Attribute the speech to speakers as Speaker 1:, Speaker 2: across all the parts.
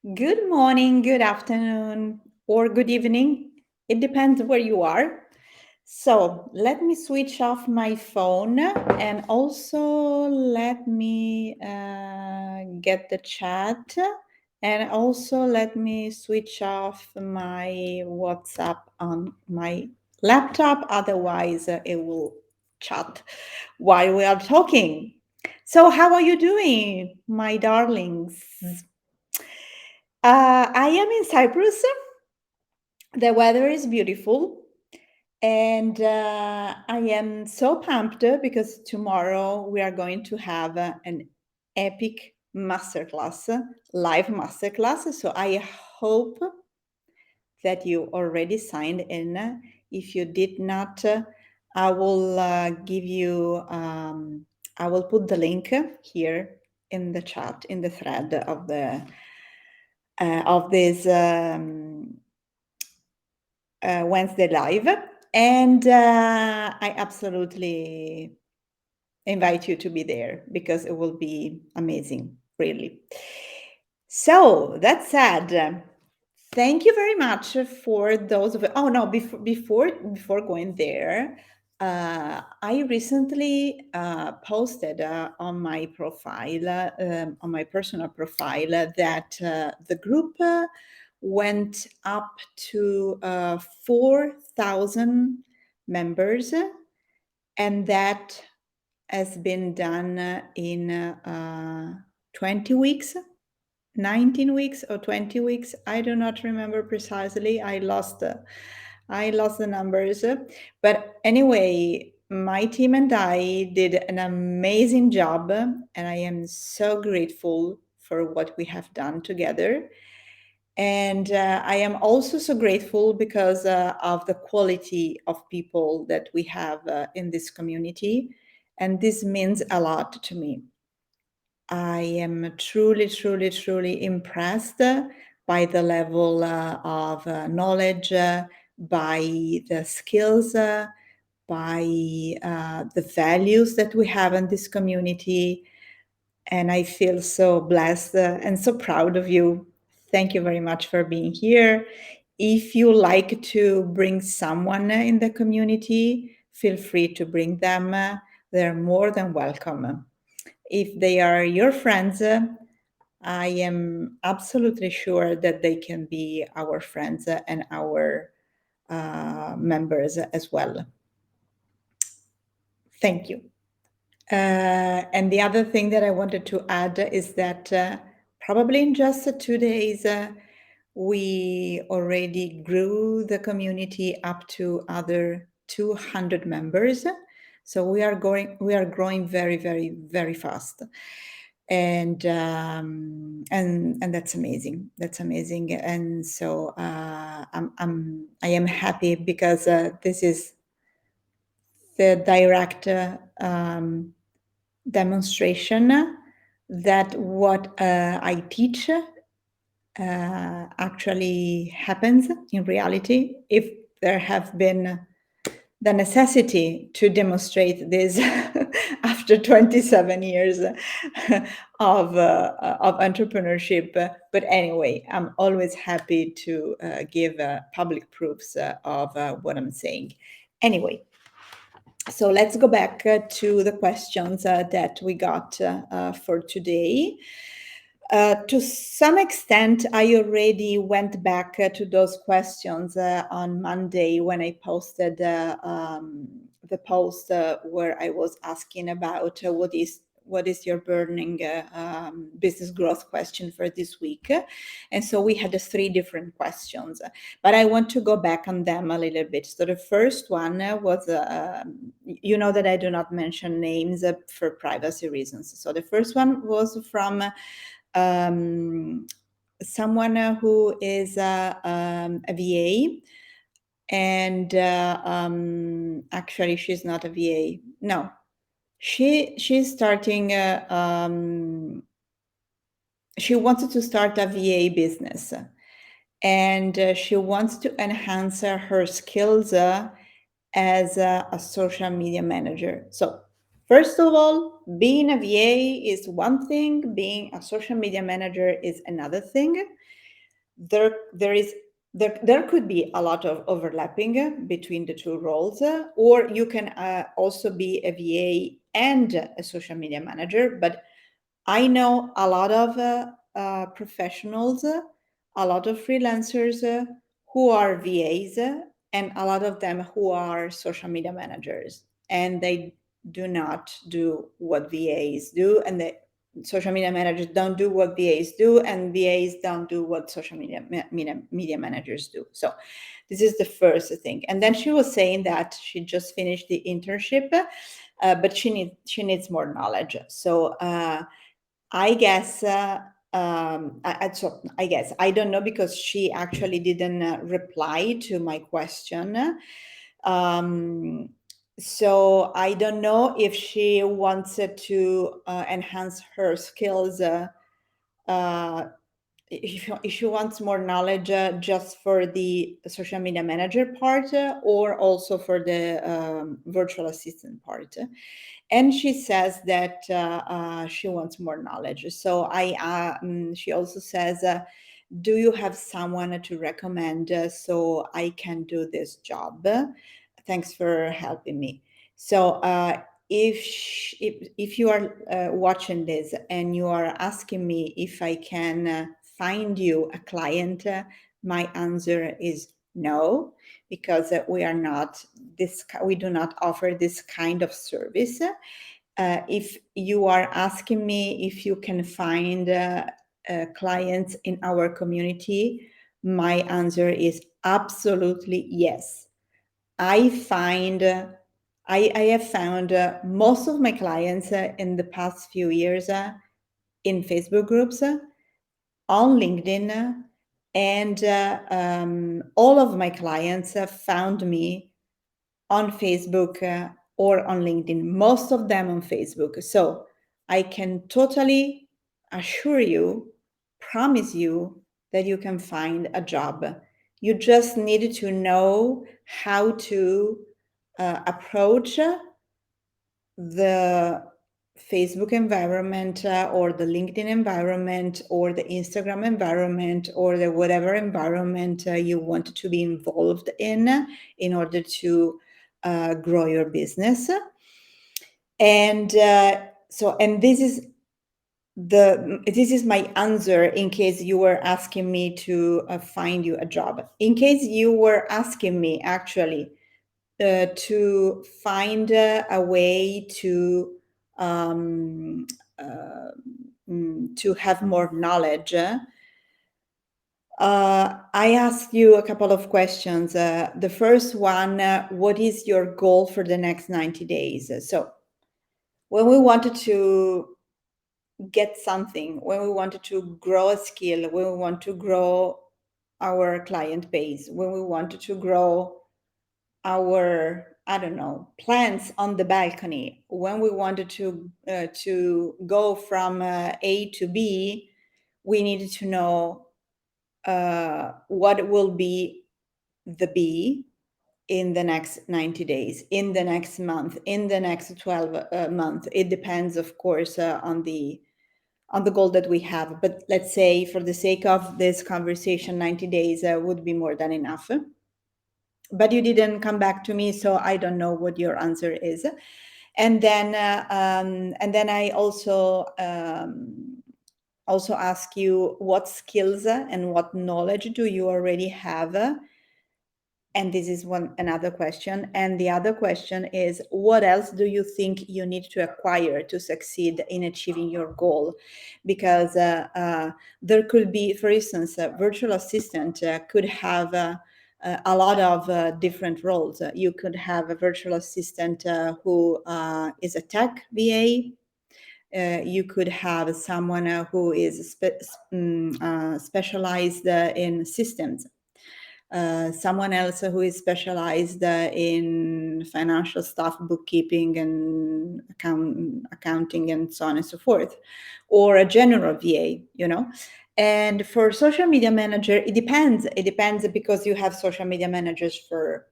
Speaker 1: Good morning, good afternoon, or good evening. It depends where you are. So let me switch off my phone and also let me get the chat and also let me switch off my WhatsApp on my laptop. Otherwise, it will chat while we are talking. So, how are you doing, my darlings? I am in Cyprus. The weather is beautiful, and I am so pumped because tomorrow we are going to have an epic masterclass, live masterclass. So I hope that you already signed in. If you did not, I will give you. I will put the link here in the chat in the thread of this Wednesday live, and I absolutely invite you to be there because it will be amazing, really. So that said, thank you very much for those of. Oh no, before going there, I recently posted on my profile, on my personal profile, that the group went up to 4,000 members, and that has been done in 20 weeks, 19 weeks or 20 weeks. I do not remember precisely. I lost the numbers. But anyway, my team and I did an amazing job, and I am so grateful for what we have done together. And I am also so grateful because of the quality of people that we have in this community. And this means a lot to me. I am truly, truly, truly impressed by the level of knowledge, by the skills, by the values that we have in this community. And I feel so blessed and so proud of you. Thank you very much for being here. If you like to bring someone in the community, feel free to bring them. They're more than welcome. If they are your friends, I am absolutely sure that they can be our friends and our members as well. Thank you. And the other thing that I wanted to add is that probably in just 2 days, we already grew the community up to other 200 members. So we are growing very, very, very fast. And that's amazing. That's amazing. And so I am happy because this is the direct demonstration that what I teach actually happens in reality. If there have been the necessity to demonstrate this after 27 years of entrepreneurship. But anyway, I'm always happy to give public proofs of what I'm saying. Anyway, so let's go back to the questions that we got for today. To some extent, I already went back to those questions on Monday when I posted the post where I was asking about what is your burning business growth question for this week. And so we had 3 different questions, but I want to go back on them a little bit. So the first one was, you know that I do not mention names for privacy reasons. So the first one was from someone who is a VA, and actually she's not a VA. No, she's starting. She wanted to start a VA business, and she wants to enhance her skills as a social media manager. So First of all, being a VA is one thing, being a social media manager is another thing. There could be a lot of overlapping between the two roles, or you can also be a VA and a social media manager. But I know a lot of professionals, a lot of freelancers who are VAs, and a lot of them who are social media managers, and they do not do what VAs do, and the social media managers don't do what VAs do, and VAs don't do what social media managers do. So this is the first thing. And then she was saying that she just finished the internship, but she needs more knowledge. So. I guess I guess I don't know because she actually didn't reply to my question. Um, so I don't know if she wants to enhance her skills. Uh, if she wants more knowledge just for the social media manager part or also for the virtual assistant part. And she says that she wants more knowledge. So she also says, do you have someone to recommend so I can do this job? Thanks for helping me. So if you are watching this and you are asking me if I can find you a client, my answer is no, because we do not offer this kind of service. If you are asking me if you can find clients in our community, my answer is absolutely yes. I find I have found most of my clients in the past few years in Facebook groups, on LinkedIn, and all of my clients found me on Facebook or on LinkedIn, most of them on Facebook. So I can totally assure you, promise you that you can find a job. You just need to know how to approach the Facebook environment or the LinkedIn environment or the Instagram environment or the whatever environment you want to be involved in order to grow your business. And and this is my answer in case you were asking me to find you a job. In case you were asking me actually to find a way um, uh, to have more knowledge. I asked you a couple of questions. The first one, what is your goal for the next 90 days? So when we wanted to get something, when we wanted to grow a skill, when we want to grow our client base, when we wanted to grow our, I don't know, plants on the balcony, when we wanted to go from A to B, we needed to know what will be the B in the next 90 days, in the next month, in the next 12 months. It depends, of course, on the goal that we have. But let's say, for the sake of this conversation, 90 days would be more than enough. But you didn't come back to me, so I don't know what your answer is. And then I also ask you what skills and what knowledge do you already have, and this is another question. And the other question is, what else do you think you need to acquire to succeed in achieving your goal? Because there could be, for instance, a virtual assistant could have a lot of different roles. You could have a virtual assistant who is a tech VA. You could have someone who is specialized in systems, someone else who is specialized in financial stuff, bookkeeping and accounting and so on and so forth, or a general VA, And for social media manager, it depends. It depends because you have social media managers for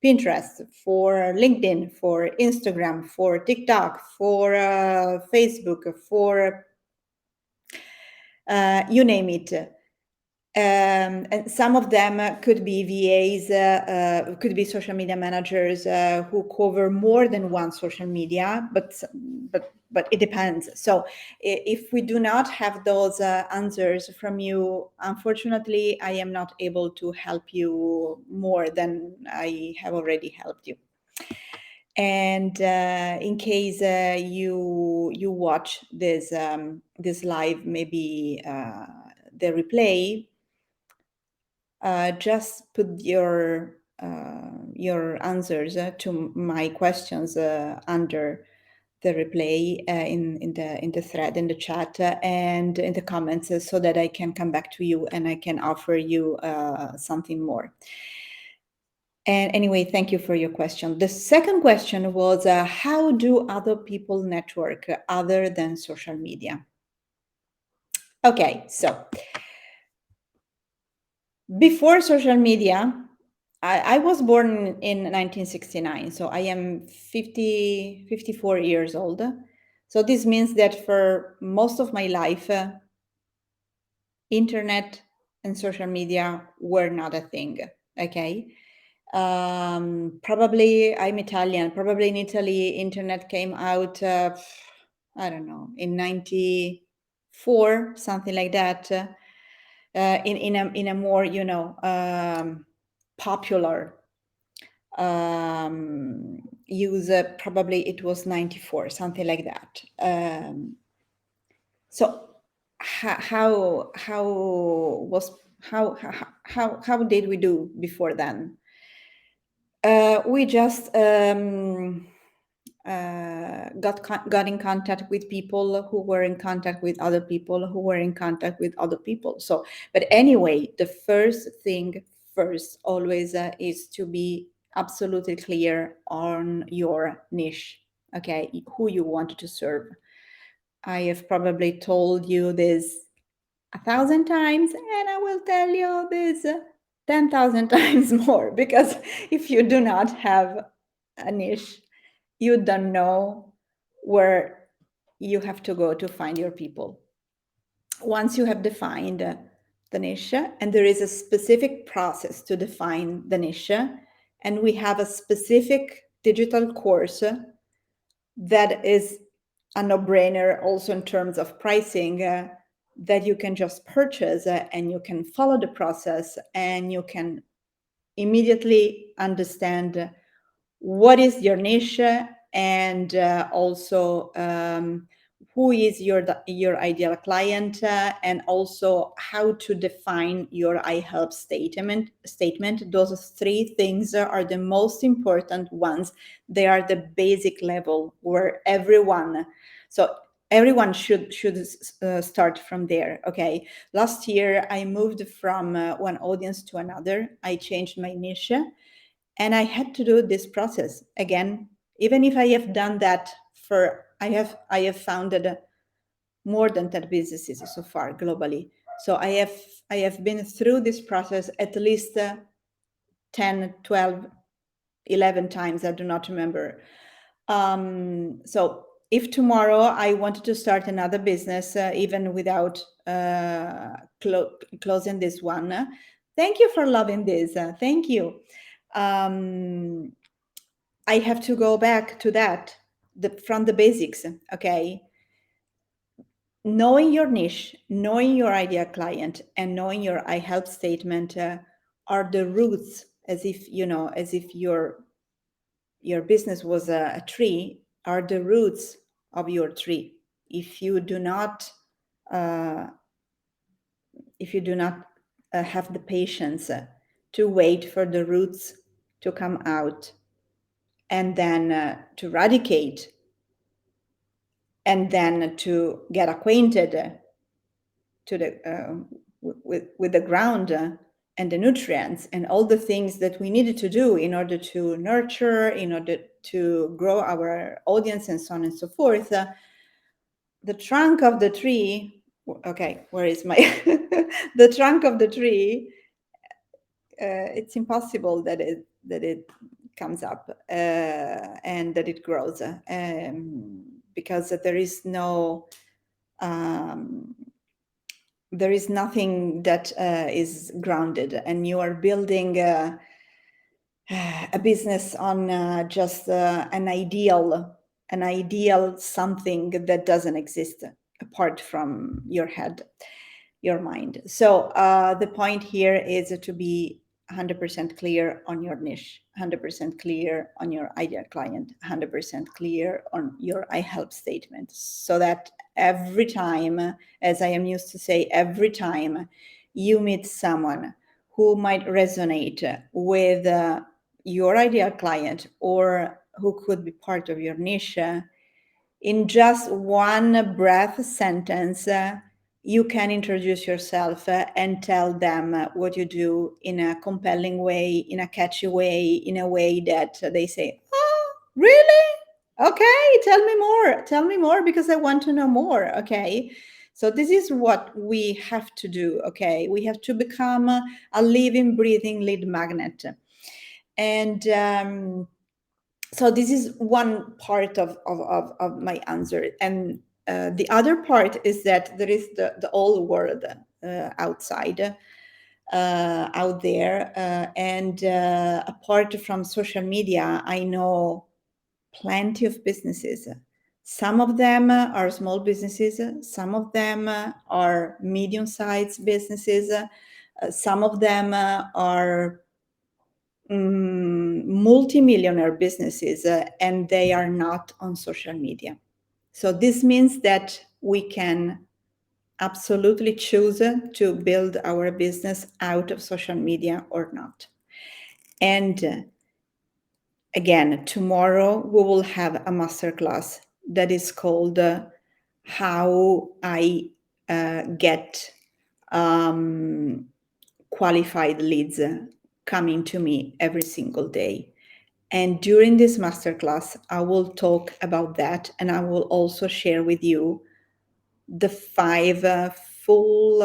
Speaker 1: Pinterest, for LinkedIn, for Instagram, for TikTok, for Facebook, for you name it. And some of them could be VAs, could be social media managers who cover more than one social media, but it depends. So if we do not have those answers from you, unfortunately, I am not able to help you more than I have already helped you. And in case you watch this live, maybe the replay, just put your answers to my questions under the replay in the thread, in the chat, and in the comments, so that I can come back to you and I can offer you something more. And anyway, thank you for your question. The second question was, how do other people network other than social media? Okay, so before social media, I was born in 1969, so I am 54 years old. So this means that for most of my life, internet and social media were not a thing, okay? Probably, I'm Italian, probably in Italy, internet came out, I don't know, in 94, something like that, in a more, popular use. Probably it was 94, something like that. So how was how did we do before then? We just got in contact with people who were in contact with other people who were in contact with other people. So, but anyway, the first thing first always is to be absolutely clear on your niche, okay, who you want to serve. I have probably told you this 1,000 times, and I will tell you this 10,000 times more, because if you do not have a niche, you don't know where you have to go to find your people. Once you have defined the niche, and there is a specific process to define the niche, and we have a specific digital course that is a no-brainer also in terms of pricing, that you can just purchase, and you can follow the process, and you can immediately understand what is your niche, and also who is your ideal client, and also how to define your I help statement. Those three things are the most important ones. They are the basic level where everyone should start from there. Okay, last year I moved from one audience to another. I changed my niche, and I had to do this process again. Even if I have done that I have founded more than 10 businesses so far globally. So I have been through this process at least 10, 12, 11 times. I do not remember. So if tomorrow I wanted to start another business, even without closing this one, thank you for loving this. Thank you. I have to go back to that, from the basics, okay? Knowing your niche, knowing your ideal client, and knowing your I help statement are the roots, as if, as if your business was a tree, are the roots of your tree. If you do not, uh, have the patience to wait for the roots to come out, and then to radicate, and then to get acquainted to the with the ground and the nutrients and all the things that we needed to do in order to nurture, in order to grow our audience, and so on and so forth. The trunk of the tree. Okay, where is my the trunk of the tree? It's impossible that it comes up, and that it grows, because um, there is nothing that is grounded, and you are building a business on just an ideal something that doesn't exist apart from your head, your mind. So the point here is to be 100% clear on your niche, 100% clear on your ideal client, 100% clear on your I help statement, so that every time, as I am used to say, every time you meet someone who might resonate with your ideal client or who could be part of your niche, in just one breath sentence, you can introduce yourself and tell them what you do in a compelling way, in a catchy way, in a way that they say, "Oh, really? Okay, tell me more because I want to know more." Okay. So this is what we have to do. Okay. We have to become a living, breathing lead magnet. And so this is one part of my answer. And the other part is that there is the whole world outside, out there. And apart from social media, I know plenty of businesses. Some of them are small businesses. Some of them are medium-sized businesses. Some of them are multimillionaire businesses, and they are not on social media. So this means that we can absolutely choose to build our business out of social media or not. And again, tomorrow we will have a masterclass that is called How I Get Qualified Leads Coming to Me Every Single Day. And during this masterclass, I will talk about that, and I will also share with you the 5 full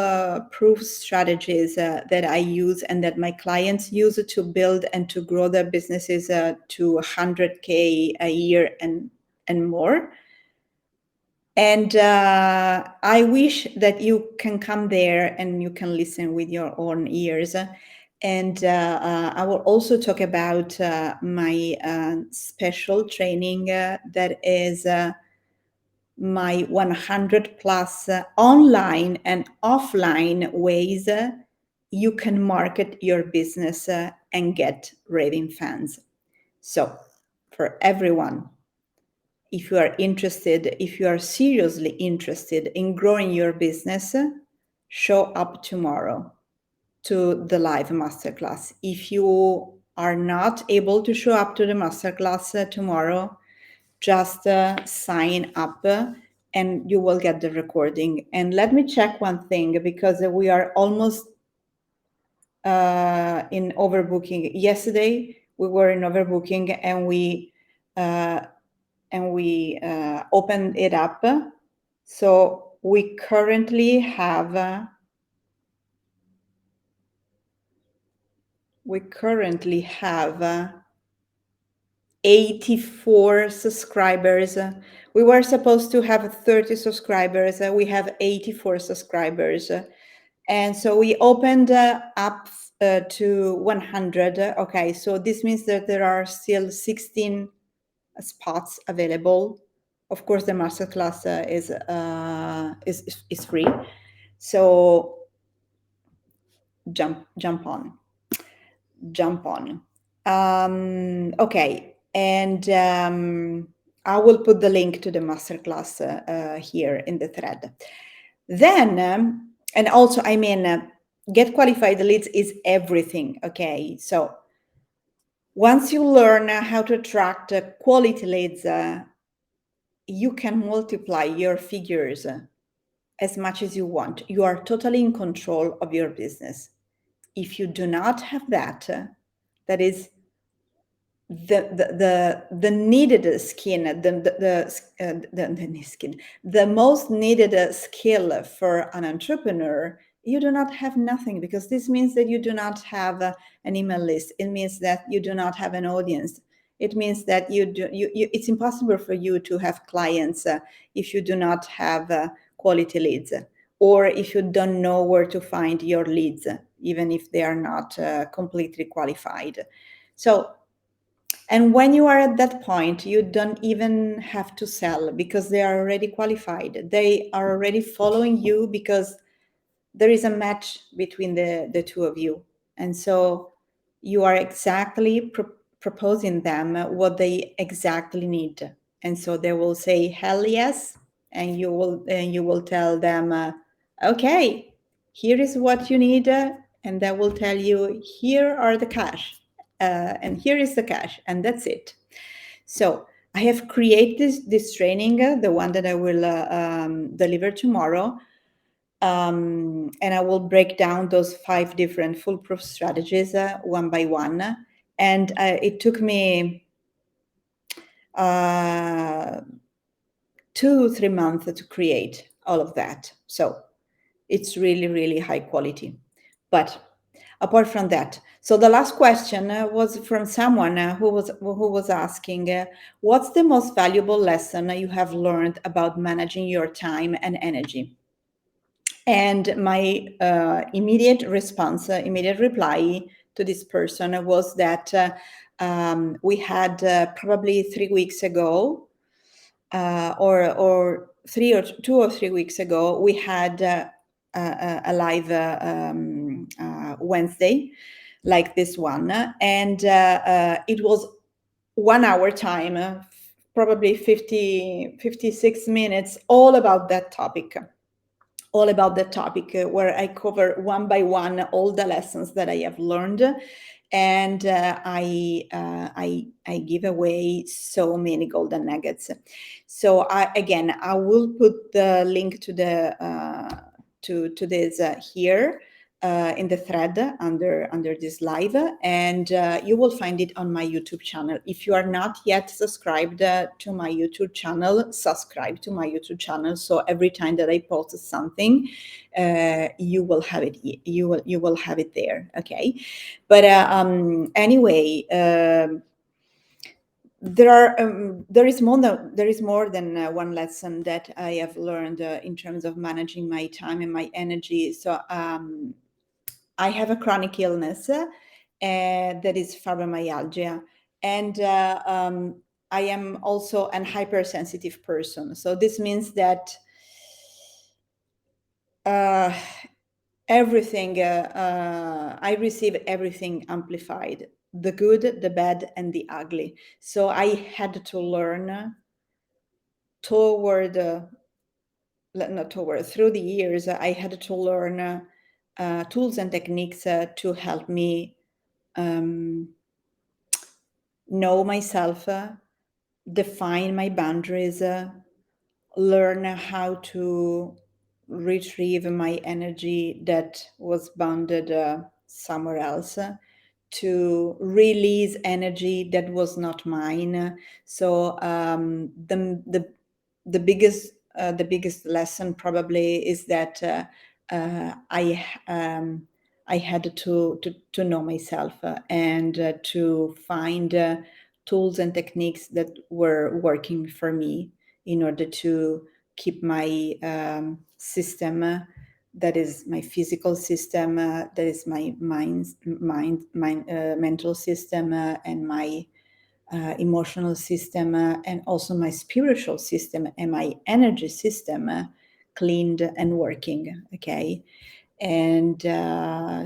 Speaker 1: proof strategies that I use and that my clients use to build and to grow their businesses to 100K a year and more. And I wish that you can come there and you can listen with your own ears. And I will also talk about my special training that is my 100 plus online and offline ways you can market your business and get raving fans. So for everyone, if you are interested, if you are seriously interested in growing your business, show up tomorrow to the live masterclass. If you are not able to show up to the masterclass tomorrow, just sign up and you will get the recording. And let me check one thing, because we are almost in overbooking. Yesterday we were in overbooking, and we opened it up. So we currently have 84 subscribers. We were supposed to have 30 subscribers. We have 84 subscribers. And so we opened up to 100. Okay, so this means that there are still 16 spots available. Of course, the masterclass is free. So jump on. Okay, and I will put the link to the masterclass here in the thread. Then, and also, I mean, get qualified leads is everything. Okay, so once you learn how to attract quality leads, you can multiply your figures as much as you want. You are totally in control of your business. If you do not have that, that is the needed skin, the most needed skill for an entrepreneur you do not have nothing, because this means that you do not have an email list. It means that you do not have an audience. It means that it's impossible for you to have clients if you do not have quality leads, or if you don't know where to find your leads, even if they are not completely qualified. So, and when you are at that point, you don't even have to sell, because they are already qualified. They are already following you because there is a match between the two of you. And so you are exactly proposing them what they exactly need. And so they will say, hell yes. And you will tell them, okay, here is what you need. And they will tell you, here are the cash. And here is the cash. And that's it. So I have created this training, the one that I will deliver tomorrow. And I will break down those 5 different foolproof strategies one by one. And it took me 2-3 months to create all of that. So it's really, really high quality. But apart from that, so the last question was from someone who was asking, what's the most valuable lesson you have learned about managing your time and energy? And my immediate response, immediate reply to this person was that we had probably 3 weeks ago, or 2 or 3 weeks ago, we had a live Wednesday like this one, and it was 1 hour time, probably 56 minutes, all about that topic, where I cover one by one all the lessons that I have learned, and I give away so many golden nuggets. So I will put the link to the to this here in the thread under this live, and you will find it on my YouTube channel. If you are not yet subscribed to my YouTube channel, subscribe to my YouTube channel. So every time that I post something, you will have it. You will have it there. Okay, but anyway. There is more than one lesson that I have learned in terms of managing my time and my energy. So I have a chronic illness that is fibromyalgia, and I am also an hypersensitive person. So this means that uh, everything I receive everything amplified, the good, the bad, and the ugly. So I had to learn toward not toward through the years. I had to learn tools and techniques to help me know myself, define my boundaries, learn how to retrieve my energy that was bounded somewhere else, to release energy that was not mine. So the biggest lesson probably is that I had to know myself and to find tools and techniques that were working for me in order to keep my system, that is my physical system, that is my mental system, and my emotional system, and also my spiritual system and my energy system cleaned and working. Okay, and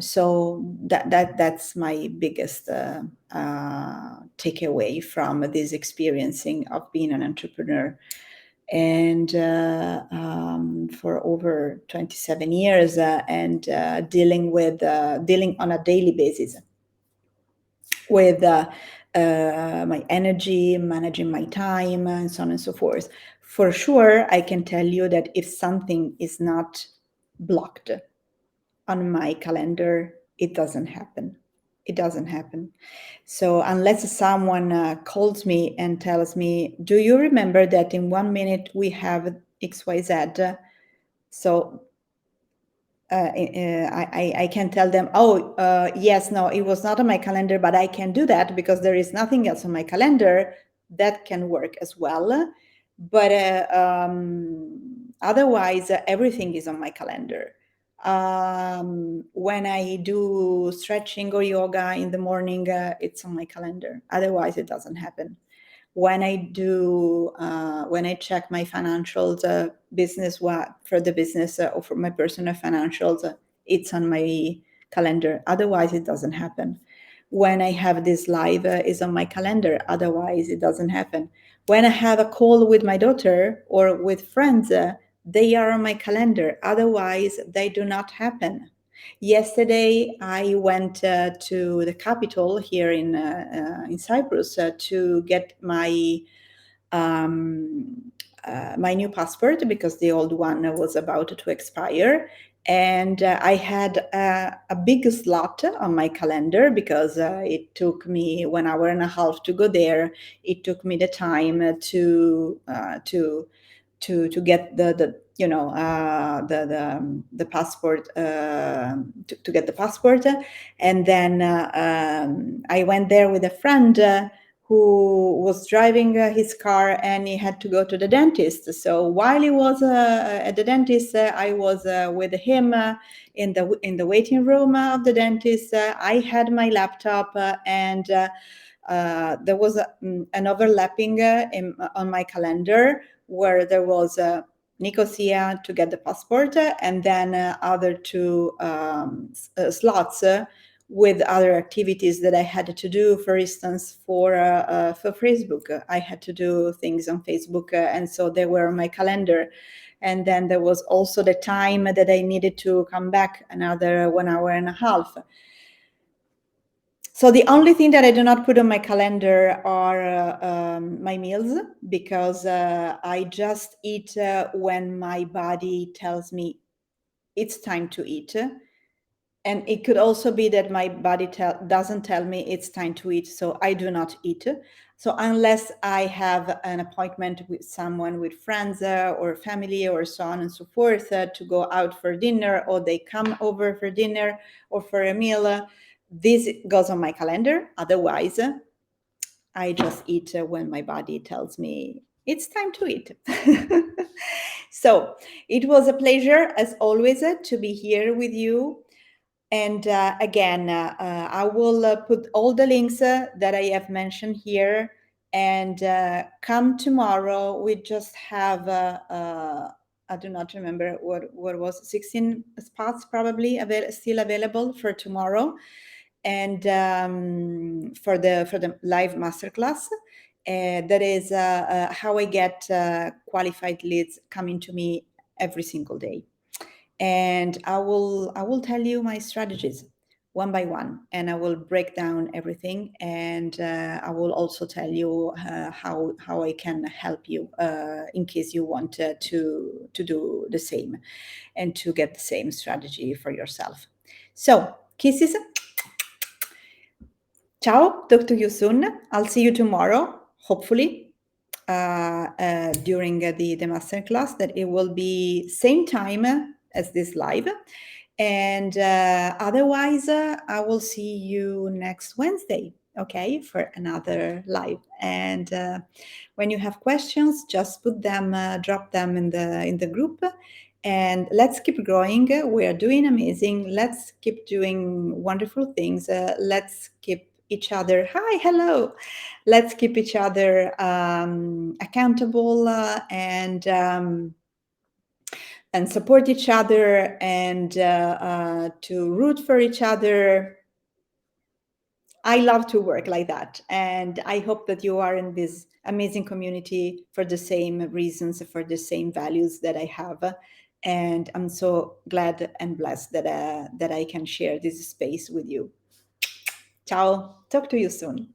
Speaker 1: so that's my biggest takeaway from this experiencing of being an entrepreneur. And for over 27 years, and dealing on a daily basis with my energy, managing my time, and so on and so forth. For sure, I can tell you that if something is not blocked on my calendar, it doesn't happen. It doesn't happen. So unless someone calls me and tells me, do you remember that in 1 minute we have XYZ? So I can tell them, oh, yes, no, it was not on my calendar, but I can do that because there is nothing else on my calendar. That can work as well. But otherwise, everything is on my calendar. When I do stretching or yoga in the morning, it's on my calendar. Otherwise, it doesn't happen. When I do, when I check my financials, business for the business or for my personal financials, it's on my calendar. Otherwise, it doesn't happen. When I have this live, is on my calendar. Otherwise, it doesn't happen. When I have a call with my daughter or with friends, they are on my calendar. Otherwise, they do not happen. Yesterday, I went to the capital here in Cyprus to get um, my new passport because the old one was about to expire. And I had a big slot on my calendar because it took me 1.5 hours to go there. It took me the time to get the you know the passport to get the passport, and then I went there with a friend who was driving his car, and he had to go to the dentist. So while he was at the dentist, I was with him in the waiting room of the dentist. I had my laptop and there was an overlapping on my calendar where there was Nicosia to get the passport, and then other two slots with other activities that I had to do. For instance, for Facebook, I had to do things on Facebook, and so they were on my calendar. And then there was also the time that I needed to come back, another 1.5 hours. So the only thing that I do not put on my calendar are my meals, because I just eat when my body tells me it's time to eat. And it could also be that my body doesn't tell me it's time to eat, so I do not eat. So unless I have an appointment with someone, with friends or family or so on and so forth, to go out for dinner, or they come over for dinner or for a meal, this goes on my calendar. Otherwise, I just eat when my body tells me it's time to eat. So it was a pleasure, as always, to be here with you. And again, I will put all the links that I have mentioned here. And come tomorrow, we just have, I do not remember what was, 16 spots probably still available for tomorrow. And for the live masterclass. That is how I get qualified leads coming to me every single day. And I will tell you my strategies one by one, and I will break down everything, and I will also tell you how I can help you in case you want to do the same and to get the same strategy for yourself. So kisses. Ciao, talk to you soon. I'll see you tomorrow, hopefully, during the masterclass, that it will be same time as this live. And otherwise, I will see you next Wednesday, okay, for another live. And when you have questions, just put them, drop them in the group. And let's keep growing. We are doing amazing. Let's keep doing wonderful things. Let's keep each other. Hi, hello. Let's keep each other accountable and support each other, and to root for each other. I love to work like that, and I hope that you are in this amazing community for the same reasons, for the same values that I have. And I'm so glad and blessed that I can share this space with you. Ciao. Talk to you soon.